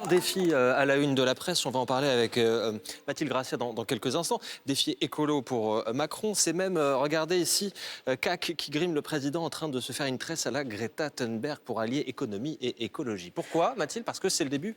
Défi à la une de la presse, on va en parler avec Mathilde Gracia dans quelques instants. Défi écolo pour Macron, c'est même, regardez ici, CAC qui grime le président en train de se faire une tresse à la Greta Thunberg pour allier économie et écologie. Pourquoi, Mathilde? Parce que c'est le début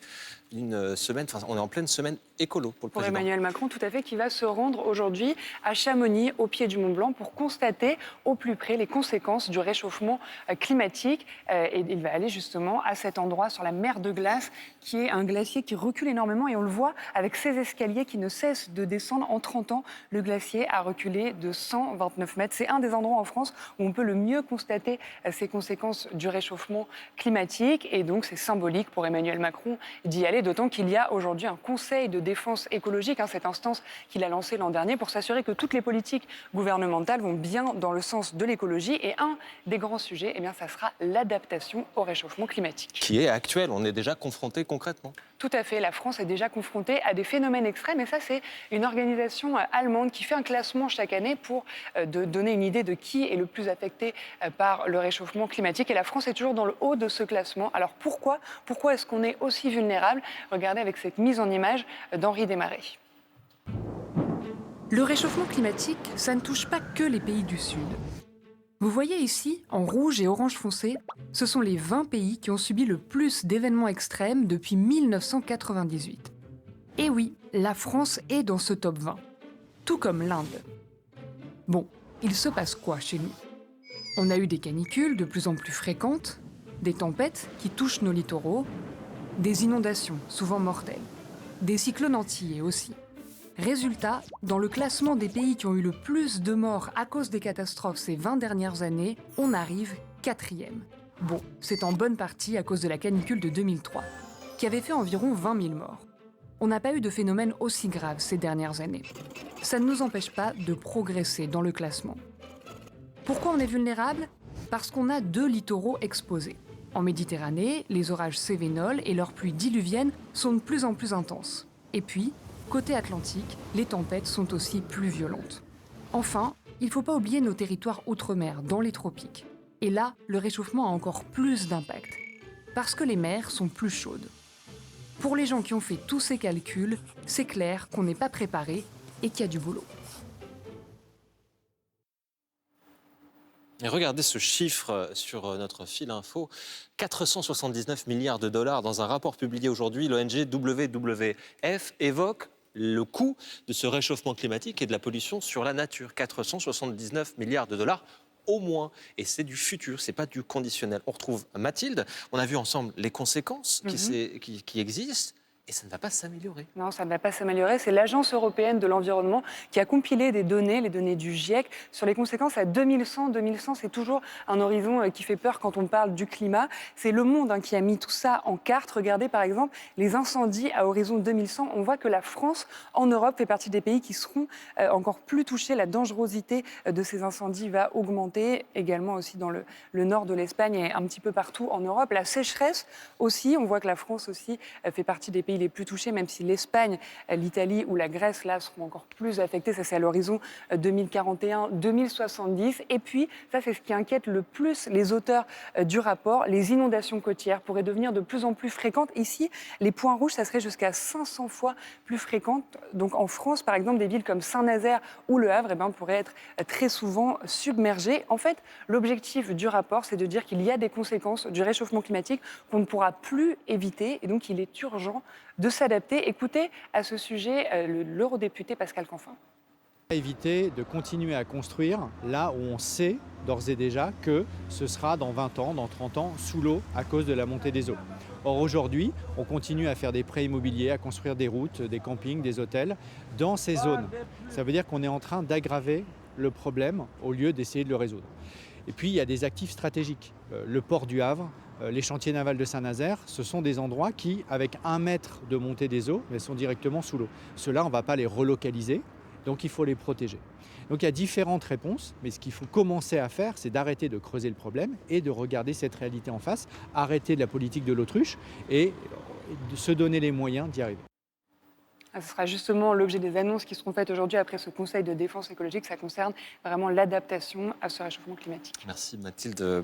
d'une semaine, enfin on est en pleine semaine écolo pour le Pour président. Emmanuel Macron, tout à fait, qui va se rendre aujourd'hui à Chamonix, au pied du Mont Blanc, pour constater au plus près les conséquences du réchauffement climatique. Et il va aller justement à cet endroit sur la mer de glace, qui est un glacier qui recule énormément. Et on le voit avec ces escaliers qui ne cessent de descendre. En 30 ans, le glacier a reculé de 129 mètres. C'est un des endroits en France où on peut le mieux constater ces conséquences du réchauffement climatique. Et donc, c'est symbolique pour Emmanuel Macron d'y aller, d'autant qu'il y a aujourd'hui un conseil de défense écologique, cette instance qu'il a lancée l'an dernier pour s'assurer que toutes les politiques gouvernementales vont bien dans le sens de l'écologie. Et un des grands sujets, ça sera l'adaptation au réchauffement climatique. Qui est actuel, on est déjà confronté concrètement. Tout à fait, la France est déjà confrontée à des phénomènes extrêmes et ça c'est une organisation allemande qui fait un classement chaque année pour donner une idée de qui est le plus affecté par le réchauffement climatique et la France est toujours dans le haut de ce classement. Alors pourquoi est-ce qu'on est aussi vulnérable? Regardez avec cette mise en image d'Henri Desmarais. Le réchauffement climatique, ça ne touche pas que les pays du Sud. Vous voyez ici, en rouge et orange foncé, ce sont les 20 pays qui ont subi le plus d'événements extrêmes depuis 1998. Et oui, la France est dans ce top 20, tout comme l'Inde. Bon, il se passe quoi chez nous? On a eu des canicules de plus en plus fréquentes, des tempêtes qui touchent nos littoraux, des inondations souvent mortelles, des cyclones antillais aussi. Résultat, dans le classement des pays qui ont eu le plus de morts à cause des catastrophes ces 20 dernières années, on arrive 4e. Bon, c'est en bonne partie à cause de la canicule de 2003, qui avait fait environ 20 000 morts. On n'a pas eu de phénomène aussi grave ces dernières années. Ça ne nous empêche pas de progresser dans le classement. Pourquoi on est vulnérable? Parce qu'on a 2 littoraux exposés. En Méditerranée, les orages cévénols et leurs pluies diluviennes sont de plus en plus intenses. Et puis, côté Atlantique, les tempêtes sont aussi plus violentes. Enfin, il ne faut pas oublier nos territoires outre-mer, dans les tropiques. Et là, le réchauffement a encore plus d'impact, parce que les mers sont plus chaudes. Pour les gens qui ont fait tous ces calculs, c'est clair qu'on n'est pas préparé et qu'il y a du boulot. Et regardez ce chiffre sur notre fil info, 479 milliards de dollars dans un rapport publié aujourd'hui. L'ONG WWF évoque le coût de ce réchauffement climatique et de la pollution sur la nature. 479 milliards de dollars au moins. Et c'est du futur, c'est pas du conditionnel. On retrouve Mathilde, on a vu ensemble les conséquences qui existent. Et ça ne va pas s'améliorer. Non, ça ne va pas s'améliorer. C'est l'Agence européenne de l'environnement qui a compilé des données, les données du GIEC, sur les conséquences à 2100. 2100, c'est toujours un horizon qui fait peur quand on parle du climat. C'est Le Monde qui a mis tout ça en carte. Regardez par exemple les incendies à horizon 2100. On voit que la France, en Europe, fait partie des pays qui seront encore plus touchés. La dangerosité de ces incendies va augmenter, également aussi dans le nord de l'Espagne et un petit peu partout en Europe. La sécheresse aussi, on voit que la France aussi fait partie des pays les plus touchés, même si l'Espagne, l'Italie ou la Grèce, là, seront encore plus affectés. Ça, c'est à l'horizon 2041-2070. Et puis, ça, c'est ce qui inquiète le plus les auteurs du rapport. Les inondations côtières pourraient devenir de plus en plus fréquentes. Ici, les points rouges, ça serait jusqu'à 500 fois plus fréquentes. Donc, en France, par exemple, des villes comme Saint-Nazaire ou Le Havre pourraient être très souvent submergées. En fait, l'objectif du rapport, c'est de dire qu'il y a des conséquences du réchauffement climatique qu'on ne pourra plus éviter. Et donc, il est urgent de s'adapter. Écoutez à ce sujet l'eurodéputé Pascal Canfin. Éviter de continuer à construire là où on sait d'ores et déjà que ce sera dans 20 ans, dans 30 ans, sous l'eau à cause de la montée des eaux. Or aujourd'hui, on continue à faire des prêts immobiliers, à construire des routes, des campings, des hôtels dans ces zones. Ça veut dire qu'on est en train d'aggraver le problème au lieu d'essayer de le résoudre. Et puis il y a des actifs stratégiques. Le port du Havre, les chantiers navals de Saint-Nazaire, ce sont des endroits qui, avec 1 mètre de montée des eaux, sont directement sous l'eau. Ceux-là, on ne va pas les relocaliser, donc il faut les protéger. Donc il y a différentes réponses, mais ce qu'il faut commencer à faire, c'est d'arrêter de creuser le problème et de regarder cette réalité en face, arrêter de la politique de l'autruche et de se donner les moyens d'y arriver. Ce sera justement l'objet des annonces qui seront faites aujourd'hui après ce Conseil de défense écologique. Ça concerne vraiment l'adaptation à ce réchauffement climatique. Merci Mathilde.